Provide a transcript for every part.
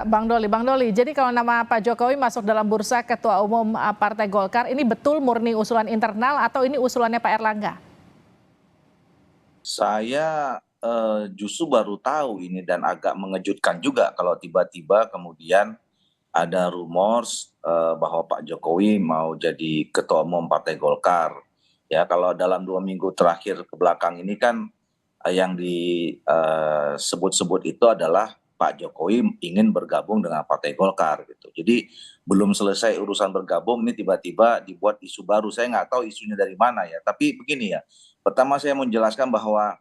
Bang Doli. Bang Doli, jadi kalau nama Pak Jokowi masuk dalam bursa Ketua Umum Partai Golkar, ini betul murni usulan internal atau ini usulannya Pak Erlangga? Saya justru baru tahu ini dan agak mengejutkan juga kalau tiba-tiba kemudian ada rumors bahwa Pak Jokowi mau jadi Ketua Umum Partai Golkar. Ya, kalau dalam 2 minggu terakhir ke belakang ini kan yang disebut-sebut itu adalah Pak Jokowi ingin bergabung dengan Partai Golkar gitu. Jadi belum selesai urusan bergabung ini tiba-tiba dibuat isu baru. Saya nggak tahu isunya dari mana ya. Tapi begini ya, pertama saya mau menjelaskan bahwa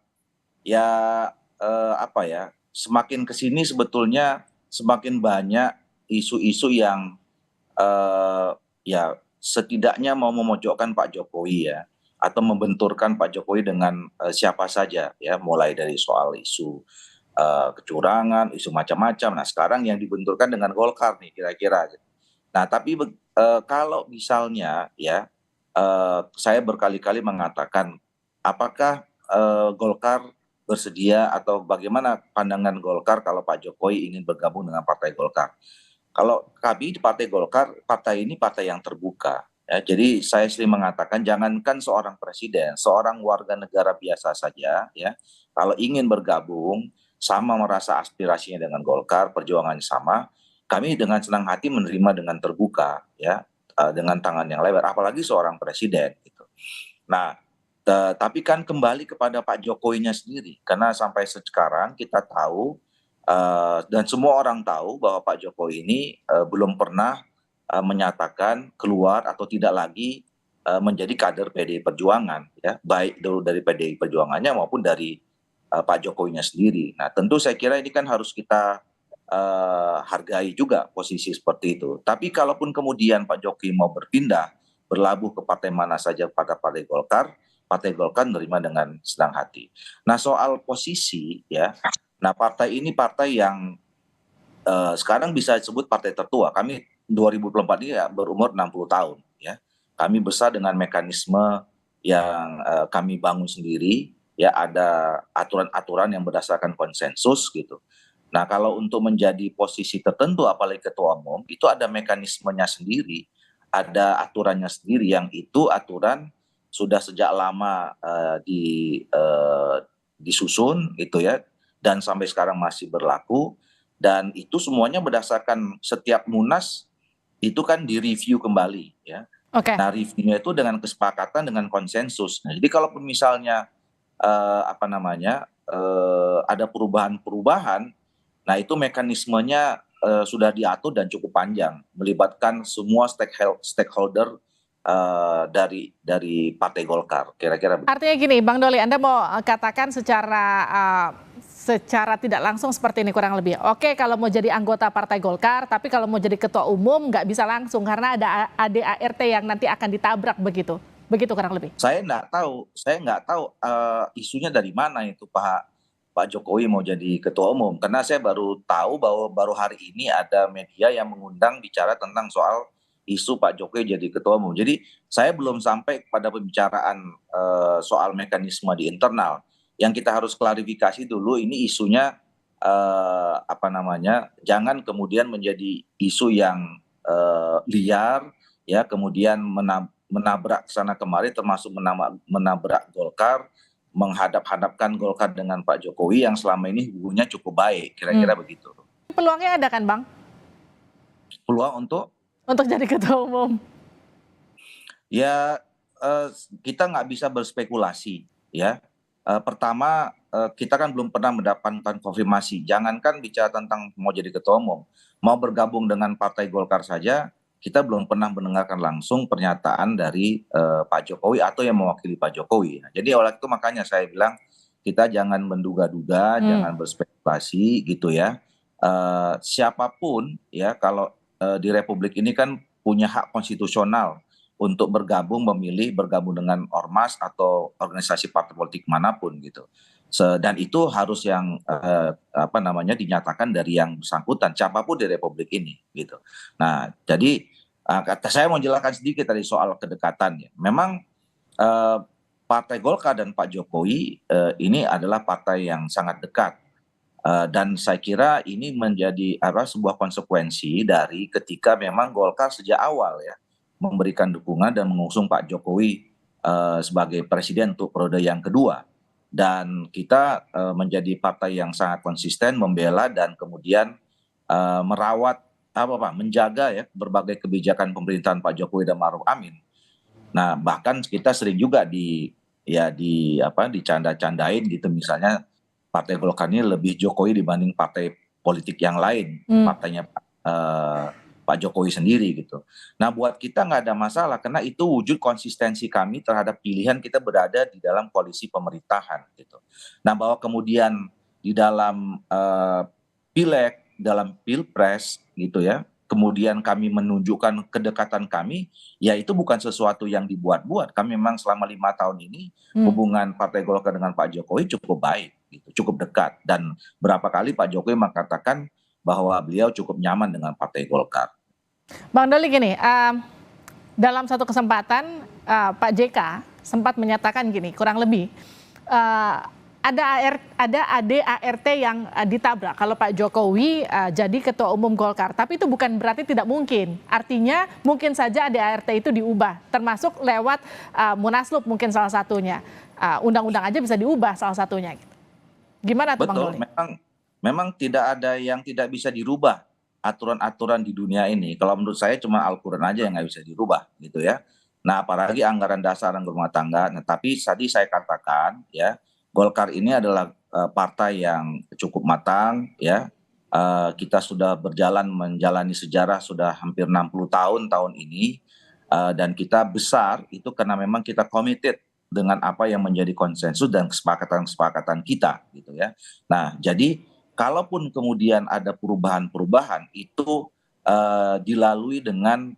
ya apa ya, semakin ke sini sebetulnya semakin banyak isu-isu yang ya setidaknya mau memojokkan Pak Jokowi ya, atau membenturkan Pak Jokowi dengan siapa saja ya, mulai dari soal isu kecurangan, isu macam-macam. Nah sekarang yang dibenturkan dengan Golkar nih kira-kira. Nah tapi kalau misalnya ya, saya berkali-kali mengatakan apakah Golkar bersedia atau bagaimana pandangan Golkar kalau Pak Jokowi ingin bergabung dengan Partai Golkar. Kalau kami di Partai Golkar, partai ini partai yang terbuka. Ya, jadi saya sering mengatakan jangankan seorang presiden, seorang warga negara biasa saja ya, kalau ingin bergabung sama merasa aspirasinya dengan Golkar, perjuangannya sama, kami dengan senang hati menerima dengan terbuka ya, dengan tangan yang lebar, apalagi seorang presiden gitu. Nah, tapi kan kembali kepada Pak Jokowinya sendiri, karena sampai sekarang kita tahu dan semua orang tahu bahwa Pak Jokowi ini belum pernah menyatakan keluar atau tidak lagi menjadi kader PDI Perjuangan ya, baik dulu dari PDI Perjuangannya maupun dari Pak Jokowinya sendiri. Nah tentu saya kira ini kan harus kita hargai juga posisi seperti itu. Tapi kalaupun kemudian Pak Jokowi mau berpindah, berlabuh ke partai mana saja pada Partai Golkar menerima dengan senang hati. Nah soal posisi ya, nah partai ini partai yang sekarang bisa disebut partai tertua. Kami 2024 ini ya berumur 60 tahun ya. Kami besar dengan mekanisme yang kami bangun sendiri ya, ada aturan-aturan yang berdasarkan konsensus gitu. Nah, kalau untuk menjadi posisi tertentu apalagi ketua umum itu ada mekanismenya sendiri, ada aturannya sendiri yang itu aturan sudah sejak lama disusun gitu ya, dan sampai sekarang masih berlaku, dan itu semuanya berdasarkan setiap munas itu kan direview kembali ya. Oke. Nah reviewnya itu dengan kesepakatan dengan konsensus. Nah jadi kalaupun misalnya apa namanya ada perubahan-perubahan, nah itu mekanismenya sudah diatur dan cukup panjang, melibatkan semua stakeholder dari Partai Golkar, kira-kira begitu. Artinya gini, Bang Doli, Anda mau katakan secara tidak langsung seperti ini kurang lebih. Oke, kalau mau jadi anggota Partai Golkar, tapi kalau mau jadi ketua umum nggak bisa langsung karena ada ADART yang nanti akan ditabrak begitu. Begitu kurang lebih. Saya nggak tahu isunya dari mana itu Pak Jokowi mau jadi ketua umum, karena saya baru tahu bahwa baru hari ini ada media yang mengundang bicara tentang soal isu Pak Jokowi jadi ketua umum. Jadi saya belum sampai pada pembicaraan soal mekanisme di internal. Yang kita harus klarifikasi dulu ini isunya apa namanya, jangan kemudian menjadi isu yang liar ya, kemudian menabrak sana kemari, termasuk menabrak Golkar, menghadap-hadapkan Golkar dengan Pak Jokowi yang selama ini hubungannya cukup baik, kira-kira begitu. Peluangnya ada kan, Bang? Peluang untuk jadi ketua umum? ya kita nggak bisa berspekulasi ya. Pertama kita kan belum pernah mendapatkan konfirmasi. Jangankan bicara tentang mau jadi ketua umum, mau bergabung dengan Partai Golkar saja, kita belum pernah mendengarkan langsung pernyataan dari Pak Jokowi atau yang mewakili Pak Jokowi. Nah, jadi oleh itu makanya saya bilang kita jangan menduga-duga, jangan berspekulasi gitu ya. Siapapun ya, kalau di Republik ini kan punya hak konstitusional untuk bergabung dengan ormas atau organisasi partai politik manapun gitu. Dan itu harus yang apa namanya dinyatakan dari yang bersangkutan siapapun di Republik ini gitu. Nah, jadi kata saya mau jelaskan sedikit tadi soal kedekatan ya. Memang Partai Golkar dan Pak Jokowi ini adalah partai yang sangat dekat. Dan saya kira ini menjadi sebuah konsekuensi dari ketika memang Golkar sejak awal ya memberikan dukungan dan mengusung Pak Jokowi sebagai presiden untuk periode yang kedua. Dan kita menjadi partai yang sangat konsisten membela dan kemudian merawat menjaga ya berbagai kebijakan pemerintahan Pak Jokowi dan Maruf Amin. Nah, bahkan kita sering juga dicanda-candain gitu, misalnya Partai Golkar ini lebih Jokowi dibanding partai politik yang lain, partainya Pak Jokowi sendiri gitu. Nah, buat kita nggak ada masalah karena itu wujud konsistensi kami terhadap pilihan kita berada di dalam koalisi pemerintahan gitu. Nah, bahwa kemudian di dalam pileg, dalam pilpres gitu ya, kemudian kami menunjukkan kedekatan kami, ya itu bukan sesuatu yang dibuat-buat. Kami memang selama 5 tahun ini hubungan Partai Golkar dengan Pak Jokowi cukup baik, gitu, cukup dekat. Dan berapa kali Pak Jokowi mengatakan bahwa beliau cukup nyaman dengan Partai Golkar. Bang Doli gini, dalam satu kesempatan Pak JK sempat menyatakan gini, kurang lebih ada ADART yang ditabrak kalau Pak Jokowi jadi ketua umum Golkar. Tapi itu bukan berarti tidak mungkin. Artinya mungkin saja ADART itu diubah, termasuk lewat Munaslup mungkin salah satunya. Undang-undang aja bisa diubah salah satunya. Gimana tuh Bang Doli? Memang tidak ada yang tidak bisa dirubah aturan-aturan di dunia ini. Kalau menurut saya cuma Al-Quran aja yang nggak bisa dirubah gitu ya. Nah, apalagi anggaran dasar dan rumah tangga. Nah, tapi tadi saya katakan ya, Golkar ini adalah partai yang cukup matang ya. Kita sudah berjalan menjalani sejarah sudah hampir 60 tahun ini, dan kita besar itu karena memang kita committed dengan apa yang menjadi konsensus dan kesepakatan-kesepakatan kita gitu ya. Nah, jadi kalaupun kemudian ada perubahan-perubahan itu dilalui dengan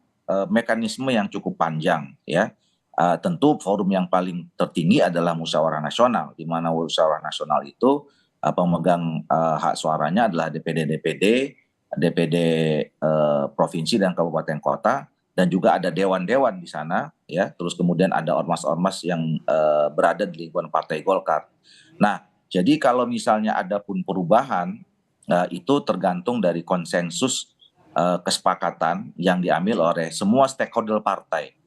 mekanisme yang cukup panjang ya. Tentu forum yang paling tertinggi adalah Musyawarah Nasional, di mana Musyawarah Nasional itu pemegang hak suaranya adalah DPD provinsi dan kabupaten kota, dan juga ada dewan-dewan di sana ya. Terus kemudian ada ormas-ormas yang berada di lingkungan Partai Golkar. Nah, jadi kalau misalnya ada pun perubahan, itu tergantung dari konsensus kesepakatan yang diambil oleh semua stakeholder partai.